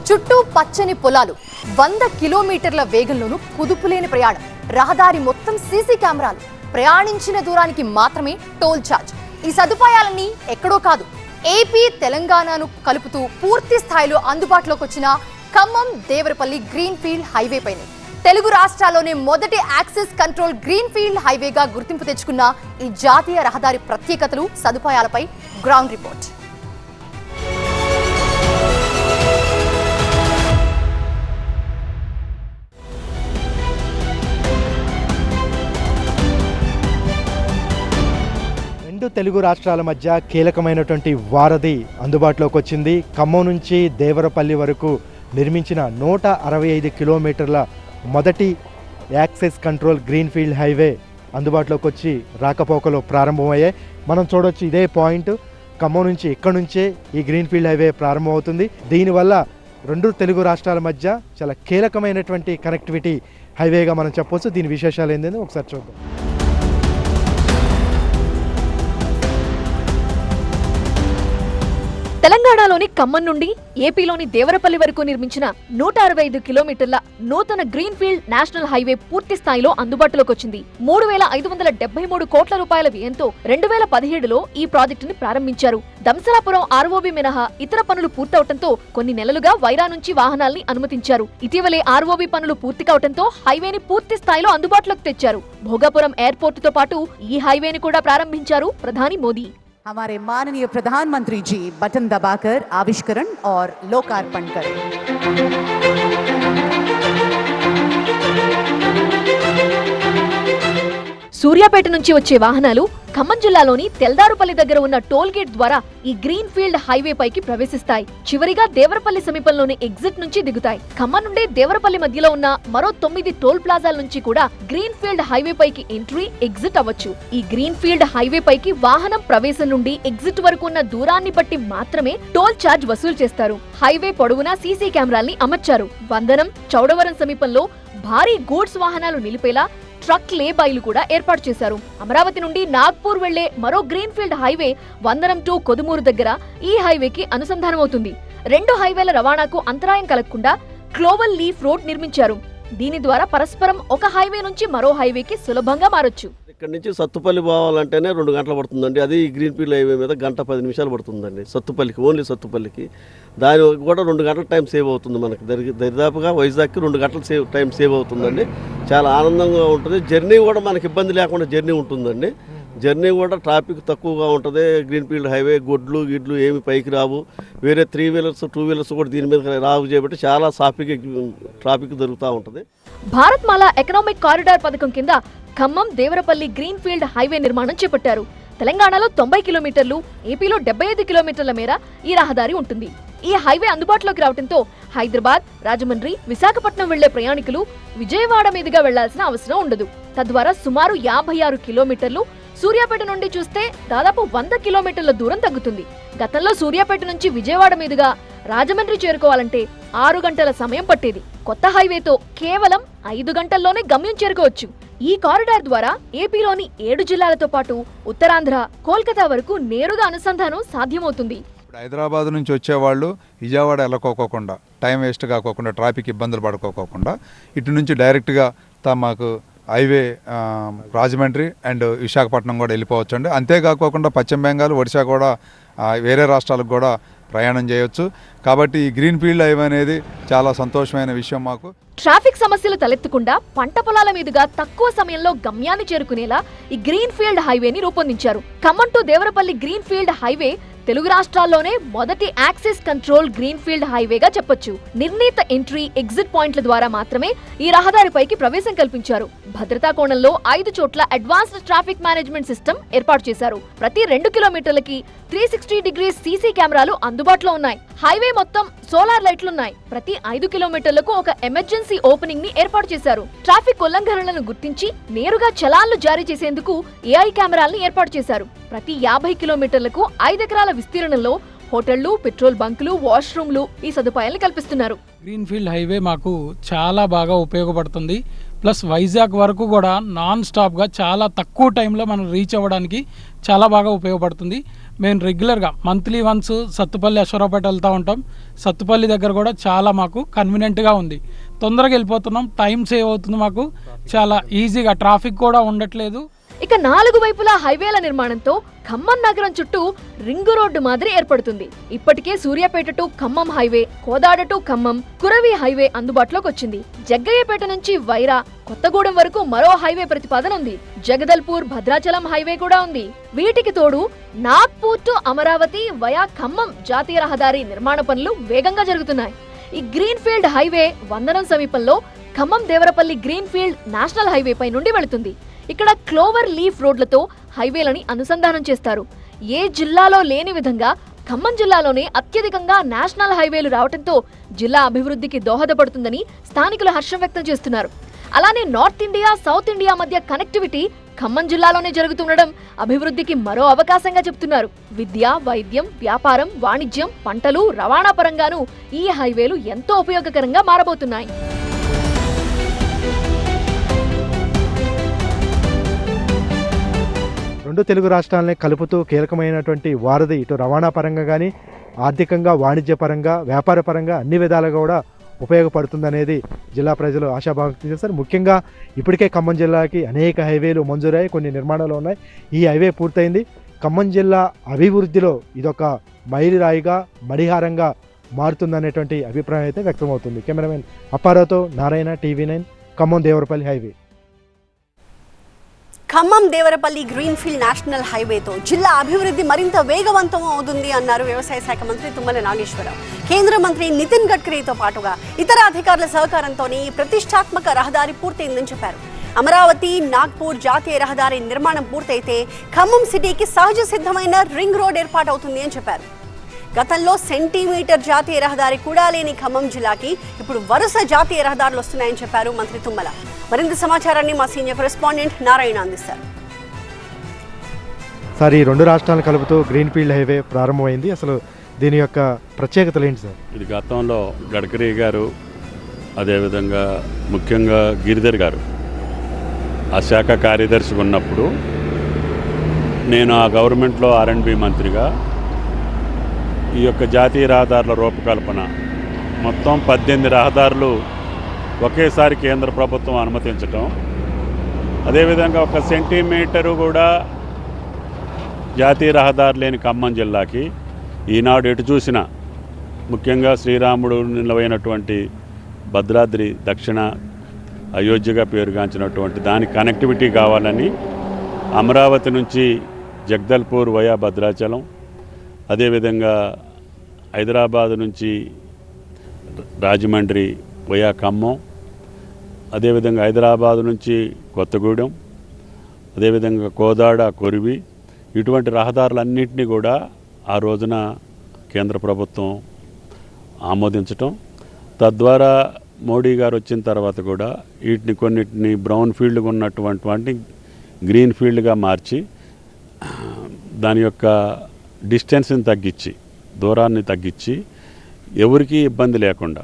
చుట్టూ పచ్చని పొలాలు, 100 కిలోమీటర్ల వేగంలోనూ కుదుపులేని ప్రయాణం, రహదారి మొత్తం సీసీ కెమెరాలు, ప్రయాణించిన దూరానికి మాత్రమే టోల్ ఛార్జ్. ఈ సదుపాయాలన్నీ ఎక్కడో కాదు, ఏపీ తెలంగాణను కలుపుతూ పూర్తి స్థాయిలో అందుబాటులోకి వచ్చిన Khammam Devarapalli green field highway పైనే. తెలుగు రాష్ట్రాల్లోనే మొదటి యాక్సెస్ కంట్రోల్ గ్రీన్ ఫీల్డ్ హైవేగా గుర్తింపు తెచ్చుకున్న ఈ జాతీయ రహదారి ప్రత్యేకతలు, సదుపాయాలపై గ్రౌండ్ రిపోర్ట్. రెండు తెలుగు రాష్ట్రాల మధ్య కీలకమైనటువంటి వారధి అందుబాటులోకి వచ్చింది. ఖమ్మం నుంచి దేవరపల్లి వరకు నిర్మించిన 165 కిలోమీటర్ల మొదటి access control green field highway అందుబాటులోకి వచ్చి రాకపోకలు ప్రారంభమయ్యాయి. మనం చూడవచ్చు, ఇదే పాయింట్ ఖమ్మం నుంచి, ఇక్కడి నుంచే ఈ గ్రీన్ ఫీల్డ్ హైవే ప్రారంభమవుతుంది. దీనివల్ల రెండు తెలుగు రాష్ట్రాల మధ్య చాలా కీలకమైనటువంటి కనెక్టివిటీ హైవేగా మనం చెప్పవచ్చు. దీని విశేషాలు ఏంటంటే ఒకసారి చూద్దాం. తెలంగాణలోని ఖమ్మం నుండి ఏపీలోని దేవరపల్లి వరకు నిర్మించిన 165 కిలోమీటర్ల నూతన గ్రీన్ ఫీల్డ్ నేషనల్ హైవే పూర్తి స్థాయిలో అందుబాటులోకి వచ్చింది. 3,573 కోట్ల రూపాయల వ్యయంతో 2017లో ఈ ప్రాజెక్టుని ప్రారంభించారు. దంసలాపురం ఆర్ఓబి మినహా ఇతర పనులు పూర్తవటంతో కొన్ని నెలలుగా వైరా నుంచి వాహనాల్ని అనుమతించారు. ఇటీవలే ఆర్ఓబి పనులు పూర్తి కావడంతో హైవేని పూర్తి స్థాయిలో అందుబాటులోకి తెచ్చారు. భోగాపురం ఎయిర్పోర్టుతో పాటు ఈ హైవేని కూడా ప్రారంభించారు ప్రధాని మోదీ. हमारे माननीय प्रधानमंत्री जी बटन दबाकर आविष्करण और लोकार्पण करें. సూర్యాపేట నుంచి వచ్చే వాహనాలు ఖమ్మం జిల్లాలోని తెల్దారుపల్లి దగ్గర ఉన్న టోల్ గేట్ ద్వారా ఈ గ్రీన్ ఫీల్డ్ హైవే పైకి ప్రవేశిస్తాయి. చివరిగా దేవరపల్లి సమీపంలోని ఎగ్జిట్ నుంచి దిగుతాయి. ఖమ్మం నుండి దేవరపల్లి మధ్యలో ఉన్న మరో 9 టోల్ ప్లాజాల నుంచి కూడా గ్రీన్ ఫీల్డ్ హైవే పైకి ఎంట్రీ, ఎగ్జిట్ అవ్వచ్చు. ఈ గ్రీన్ ఫీల్డ్ హైవే పైకి వాహనం ప్రవేశం నుండి ఎగ్జిట్ వరకు ఉన్న దూరాన్ని బట్టి మాత్రమే టోల్ ఛార్జ్ వసూలు చేస్తారు. హైవే పొడవునా సీసీ కెమెరాల్ని అమర్చారు. వందనం, చౌడవరం సమీపంలో భారీ గూడ్స్ వాహనాలు నిలిపేలా ట్రక్ లేబైలు కూడా ఏర్పాటు చేశారు. అమరావతి నుండి నాగ్పూర్ వెళ్లే మరో గ్రీన్ ఫీల్డ్ హైవే వందనం టు కొదుమూరు దగ్గర ఈ హైవేకి అనుసంధానమవుతుంది. రెండు హైవేల రవాణాకు అంతరాయం కలగకుండా క్లోవల్ లీఫ్ రోడ్ నిర్మించారు. దీని ద్వారా పరస్పరం ఒక హైవే నుంచి మరో హైవేకి సులభంగా మారొచ్చు. ఇక్కడ నుంచి సత్తుపల్లి పోవాలంటేనే 2 గంటలు పడుతుందండి. అది గ్రీన్ ఫీల్డ్ హైవే మీద 1:10 పడుతుందండి సత్తుపల్లికి, ఓన్లీ సత్తుపల్లికి. దాని కూడా 2 గంటల టైం సేవ్ అవుతుంది. మనకి దరిదాపుగా వైజాగ్కి 2 గంటల టైం సేవ్ అవుతుందండి. చాలా ఆనందంగా ఉంటుంది. జర్నీ కూడా మనకి ఇబ్బంది లేకుండా జర్నీ ఉంటుందండి. జర్నీ కూడా ట్రాఫిక్ తక్కువగా ఉంటుంది. గ్రీన్ ఫీల్డ్ హైవే గిడ్లు ఏమి పైకి రావు. వేరే 3 వీలర్స్ 2 వీలర్స్ కూడా దీని మీద రావు చేయబట్టి చాలా ట్రాఫిక్ జరుగుతూ ఉంటుంది. భారత్ మాలా ఎకనామిక్ కారిడార్ పథకం కింద Khammam Devarapalli green field highway నిర్మాణం చేపట్టారు. తెలంగాణలో 90 కిలోమీటర్లు, ఏపీలో 75 కిలోమీటర్ల మేర ఈ రహదారి ఉంటుంది. ఈ హైవే అందుబాటులోకి రావడంతో హైదరాబాద్, రాజమండ్రి, విశాఖపట్నం వెళ్లే ప్రయాణికులు విజయవాడ మీదుగా వెళ్లాల్సిన అవసరం ఉండదు. తద్వారా సుమారు 56 కిలోమీటర్లు, సూర్యాపేట నుండి చూస్తే దాదాపు 100 కిలోమీటర్ల దూరం తగ్గుతుంది. గతంలో సూర్యాపేట నుంచి విజయవాడ మీదుగా రాజమండ్రి చేరుకోవాలంటే 6 గంటల సమయం పట్టేది. కొత్త హైవేతో కేవలం 5 గంటల్లోనే గమ్యం చేరుకోవచ్చు. ఈ కారిడార్ ద్వారా ఏపీలోని 7 జిల్లాలతో పాటు ఉత్తరాంధ్ర, కోల్కతా వరకు నేరుగా అనుసంధానం సాధ్యమవుతుంది. హైదరాబాద్ నుంచి వచ్చేవాళ్ళు విజయవాడ వెళ్ళకోకుండా, టైం వేస్ట్ కాకోకుండా, ట్రాఫిక్ ఇబ్బందులు పడుకోకుండా ఇటు నుంచి డైరెక్ట్గా మాకు హైవే రాజమండ్రి అండ్ విశాఖపట్నం కూడా వెళ్ళిపోవచ్చు అండి. అంతేకాకోకుండా పశ్చిమ బెంగాల్, ఒడిశా కూడా వేరే రాష్ట్రాలకు కూడా ప్రయాణం చేయొచ్చు. కాబట్టి ఈ గ్రీన్ ఫీల్డ్ హైవే అనేది చాలా సంతోషమైన విషయం మాకు. ట్రాఫిక్ సమస్యలు తలెత్తకుండా పంట పొలాల మీదుగా తక్కువ సమయంలో గమ్యాన్ని చేరుకునేలా ఈ గ్రీన్ ఫీల్డ్ హైవేని రూపొందించారు. Khammam to Devarapalli green field highway Telugu రాష్ట్రాల్లోనే మొదటి యాక్సెస్ కంట్రోల్ గ్రీన్ ఫీల్డ్ హైవేగా చెప్పొచ్చు. నిర్ణీత ఎంట్రీ, ఎగ్జిట్ పాయింట్ల ద్వారా మాత్రమే ఈ రహదారిపైకి ప్రవేశం కల్పించారు. భద్రతా కోణంలో 5 చోట్ల అడ్వాన్స్డ్ ట్రాఫిక్ మేనేజ్మెంట్ సిస్టమ్ ఏర్పాటు చేశారు. ప్రతి 2 కిలోమీటర్లకి 360 డిగ్రీస్ సీసీ కెమెరాలు అందుబాటులో ఉన్నాయి. హైవే మొత్తం సోలార్ లైట్లున్నాయి. ప్రతి 5 కిలోమీటర్లకు ఒక ఎమర్జెన్సీ ఓపెనింగ్ ని ఏర్పాటు చేశారు. ట్రాఫిక్ ఉల్లంఘనలను గుర్తించి నేరుగా చలాన్లు జారీ చేసేందుకు ఏఐ కెమెరాల్ని ఏర్పాటు చేశారు. ప్రతి 50 కిలోమీటర్లకు 5 ఎకరాల విస్తీర్ణంలో హోటళ్లు, పెట్రోల్ బంకులు, వాష్రూమ్లు ఈ సదుపాయాలను కల్పిస్తున్నారు. గ్రీన్ ఫీల్డ్ హైవే మాకు చాలా బాగా ఉపయోగపడుతుంది. ప్లస్ వైజాగ్ వరకు కూడా నాన్ స్టాప్గా చాలా తక్కువ టైంలో మనం రీచ్ అవ్వడానికి చాలా బాగా ఉపయోగపడుతుంది. మేము రెగ్యులర్గా మంత్లీ వన్స్ సత్తుపల్లి అశ్వరావుపేట వెళ్తూ ఉంటాం. సత్తుపల్లి దగ్గర కూడా చాలా మాకు కన్వీనియంట్గా ఉంది. తొందరగా వెళ్ళిపోతున్నాం, టైం సేవ్ అవుతుంది, మాకు చాలా ఈజీగా ట్రాఫిక్ కూడా ఉండట్లేదు. ఇక 4 వైపులా హైవేల నిర్మాణంతో ఖమ్మం నగరం చుట్టూ రింగు రోడ్డు మాదిరి ఏర్పడుతుంది. ఇప్పటికే Suryapet to Khammam highway, Kodad to Khammam, Kuravi highway అందుబాటులోకి వచ్చింది. జగ్గయ్యపేట నుంచి వైరా, కొత్తగూడెం వరకు మరో హైవే ప్రతిపాదన ఉంది. జగదల్పూర్, భద్రాచలం హైవే కూడా ఉంది. వీటికి తోడు నాగ్పూర్ టు అమరావతి వయా ఖమ్మం జాతీయ రహదారి నిర్మాణ పనులు వేగంగా జరుగుతున్నాయి. ఈ గ్రీన్ ఫీల్డ్ హైవే వందనం సమీపంలో Khammam Devarapalli green field national highway పై నుండి వెళుతుంది. ఇక్కడ క్లోవర్ లీఫ్ రోడ్లతో హైవేలని అనుసంధానం చేస్తారు. ఏ జిల్లాలో లేని విధంగా ఖమ్మం జిల్లాలోనే అత్యధికంగా నేషనల్ హైవేలు రావడంతో జిల్లా అభివృద్ధికి దోహదపడుతుందని స్థానికులు హర్షం వ్యక్తం చేస్తున్నారు. అలానే నార్త్ ఇండియా, సౌత్ ఇండియా మధ్య కనెక్టివిటీ ఖమ్మం జిల్లాలోనే జరుగుతుండడం అభివృద్ధికి మరో అవకాశంగా చెప్తున్నారు. విద్య, వైద్యం, వ్యాపారం, వాణిజ్యం, పంటలు, రవాణా పరంగానూ ఈ హైవేలు ఎంతో ఉపయోగకరంగా మారబోతున్నాయి. రెండు తెలుగు రాష్ట్రాలని కలుపుతూ కీలకమైనటువంటి వారధి ఇటు రవాణా పరంగా కానీ, ఆర్థికంగా, వాణిజ్యపరంగా, వ్యాపార పరంగా అన్ని విధాలుగా కూడా ఉపయోగపడుతుందనేది జిల్లా ప్రజలు ఆశాభావం వ్యక్తం చేస్తారు. ముఖ్యంగా ఇప్పటికే ఖమ్మం జిల్లాకి అనేక హైవేలు మంజూరయ్యాయి, కొన్ని నిర్మాణాలు ఉన్నాయి. ఈ హైవే పూర్తయింది. ఖమ్మం జిల్లా అభివృద్ధిలో ఇదొక మైలురాయిగా, మడిహారంగా మారుతుందనేటువంటి అభిప్రాయం అయితే వ్యక్తమవుతుంది. కెమెరామెన్ అప్పారావుతో Narayana, TV9, Khammam Devarapalli highway. Khammam Devarapalli greenfield national హైవేతో జిల్లా అభివృద్ధి మరింత వేగవంతం అవుతుంది అన్నారు వ్యవసాయ శాఖ మంత్రి తుమ్మల నాగేశ్వరరావు. కేంద్ర మంత్రి నితిన్ గడ్కరీతో పాటుగా ఇతర అధికారుల సహకారంతోనే ఈ ప్రతిష్టాత్మక రహదారి పూర్తయిందని చెప్పారు. అమరావతి, నాగ్పూర్ జాతీయ రహదారి నిర్మాణం పూర్తయితే ఖమ్మం సిటీకి సహజ సిద్ధమైన రింగ్ రోడ్ ఏర్పాటవుతుంది అని చెప్పారు. గతంలో సెంటీమీటర్ జాతీయ రహదారి కూడా లేని ఖమ్మం జిల్లాకి ఇప్పుడు వరుస జాతీయ రహదారులు వస్తున్నాయని చెప్పారు మంత్రి తుమ్మల. మరింత సమాచారాన్ని మా సీనియర్ కరెస్పాండెంట్ నారాయణ అందిస్తారు. సార్, ఈ రెండు రాష్ట్రాలను కలుపుతూ గ్రీన్ ఫీల్డ్ హైవే ప్రారంభమైంది. అసలు దీని యొక్క ప్రత్యేకతలు ఏంటి సార్? ఇది గతంలో గడ్కరీ గారు, అదేవిధంగా ముఖ్యంగా గిరిధర్ గారు ఆ శాఖ కార్యదర్శి ఉన్నప్పుడు నేను ఆ గవర్నమెంట్లో R&B మంత్రిగా ఈ యొక్క జాతీయ రహదారుల రూపకల్పన మొత్తం 18 రహదారులు ఒకేసారి కేంద్ర ప్రభుత్వం అనుమతించటం, అదేవిధంగా 1 సెంటీమీటరు కూడా జాతీయ రహదారి లేని ఖమ్మం జిల్లాకి ఈనాడు ఎటు చూసినా ముఖ్యంగా శ్రీరాముడు నిలవైనటువంటి భద్రాద్రి దక్షిణ అయోధ్యగా పేరుగాంచినటువంటి దానికి కనెక్టివిటీ కావాలని అమరావతి నుంచి జగదల్పూర్ వయా భద్రాచలం, అదేవిధంగా హైదరాబాద్ నుంచి రాజమండ్రి వయా ఖమ్మం, అదేవిధంగా హైదరాబాద్ నుంచి కొత్తగూడెం, అదేవిధంగా కోదాడ, కొరివి, ఇటువంటి రహదారులన్నింటినీ కూడా ఆ రోజున కేంద్ర ప్రభుత్వం ఆమోదించటం, తద్వారా మోడీ గారు వచ్చిన తర్వాత కూడా వీటిని కొన్నిటిని బ్రౌన్ ఫీల్డ్గా ఉన్నటువంటి గ్రీన్ ఫీల్డ్గా మార్చి దాని యొక్క డిస్టెన్స్ని తగ్గించి, దూరాన్ని తగ్గించి, ఎవరికీ ఇబ్బంది లేకుండా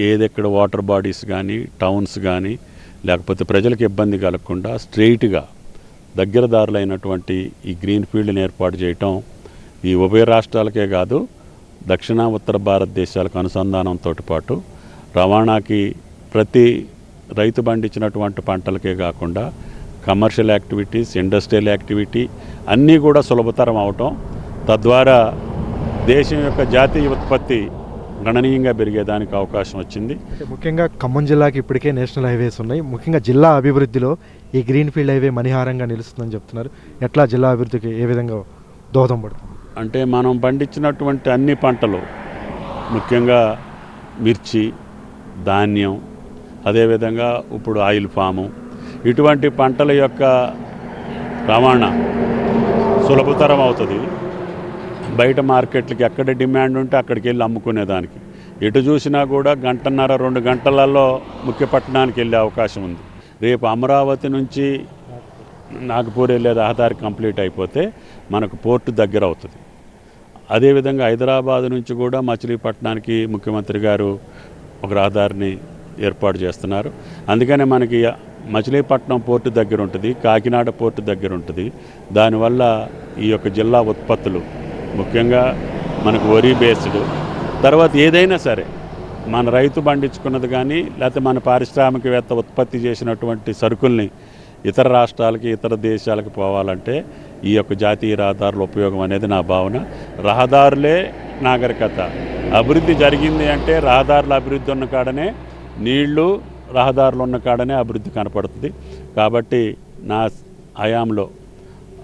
ఏదెక్కడ వాటర్ బాడీస్ కానీ, టౌన్స్ కానీ, లేకపోతే ప్రజలకు ఇబ్బంది కలగకుండా స్ట్రెయిట్గా దగ్గర దారులైనటువంటి ఈ గ్రీన్ ఫీల్డ్ని ఏర్పాటు చేయటం ఈ ఉభయ రాష్ట్రాలకే కాదు, దక్షిణ ఉత్తర భారతదేశాలకు అనుసంధానంతో పాటు రవాణాకి, ప్రతి రైతు పండించినటువంటి పంటలకే కాకుండా కమర్షియల్ యాక్టివిటీస్, ఇండస్ట్రియల్ యాక్టివిటీ అన్నీ కూడా సులభతరం అవటం, తద్వారా దేశం యొక్క జాతీయ ఉత్పత్తి గణనీయంగా పెరిగేదానికి అవకాశం వచ్చింది. ముఖ్యంగా ఖమ్మం జిల్లాకి ఇప్పటికే నేషనల్ హైవేస్ ఉన్నాయి. ముఖ్యంగా జిల్లా అభివృద్ధిలో ఈ గ్రీన్ ఫీల్డ్ హైవే మణిహారంగా నిలుస్తుందని చెప్తున్నారు. ఎట్లా జిల్లా అభివృద్ధికి ఏ విధంగా దోహదం పడుతుంది? అంటే మనం పండించినటువంటి అన్ని పంటలు, ముఖ్యంగా మిర్చి, ధాన్యం, అదేవిధంగా ఇప్పుడు ఆయిల్ పాము, ఇటువంటి పంటల యొక్క రవాణా సులభతరం అవుతుంది. బయట మార్కెట్లకి ఎక్కడ డిమాండ్ ఉంటే అక్కడికి వెళ్ళి అమ్ముకునేదానికి ఎటు చూసినా కూడా 1.5-2 గంటలలో ముఖ్య పట్టణానికి వెళ్ళే అవకాశం ఉంది. రేపు అమరావతి నుంచి నాగపూర్ వెళ్ళే రహదారి కంప్లీట్ అయిపోతే మనకు పోర్టు దగ్గర అవుతుంది. అదేవిధంగా హైదరాబాద్ నుంచి కూడా మచిలీపట్నానికి ముఖ్యమంత్రి గారు ఒక రహదారిని ఏర్పాటు చేస్తున్నారు. అందుకనే మనకి మచిలీపట్నం పోర్టు దగ్గర ఉంటుంది, కాకినాడ పోర్టు దగ్గర ఉంటుంది. దానివల్ల ఈ యొక్క జిల్లా ఉత్పత్తులు ముఖ్యంగా మనకు వరి బేస్డ్, తర్వాత ఏదైనా సరే మన రైతు పండించుకున్నది కానీ లేకపోతే మన పారిశ్రామికవేత్త ఉత్పత్తి చేసినటువంటి సరుకుల్ని ఇతర రాష్ట్రాలకి ఇతర దేశాలకు పోవాలంటే ఈ యొక్క జాతీయ రహదారుల ఉపయోగం అనేది నా భావన. రహదారులే నాగరికత. అభివృద్ధి జరిగింది అంటే రహదారుల అభివృద్ధి ఉన్న కాడనే, నీళ్లు రహదారులు ఉన్న కాడనే అభివృద్ధి కనపడుతుంది. కాబట్టి నా హయాంలో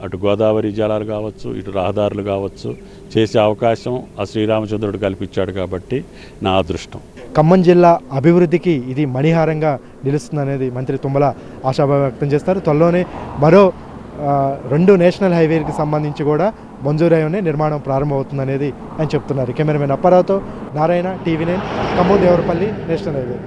అటు గోదావరి జలాలు కావచ్చు, ఇటు రహదారులు కావచ్చు చేసే అవకాశం ఆ శ్రీరామచంద్రుడు కల్పించాడు. కాబట్టి నా అదృష్టం. ఖమ్మం జిల్లా అభివృద్ధికి ఇది మణిహారంగా నిలుస్తుందనేది మంత్రి తుమ్మల ఆశాభావం వ్యక్తం చేస్తారు. త్వరలోనే మరో 2 నేషనల్ హైవేకి సంబంధించి కూడా మంజూరైన నిర్మాణం ప్రారంభమవుతుందనేది ఆయన చెప్తున్నారు. కెమెరామెన్ అప్పారావుతో Narayana, TV nine, Khammam Devarapalli national highway.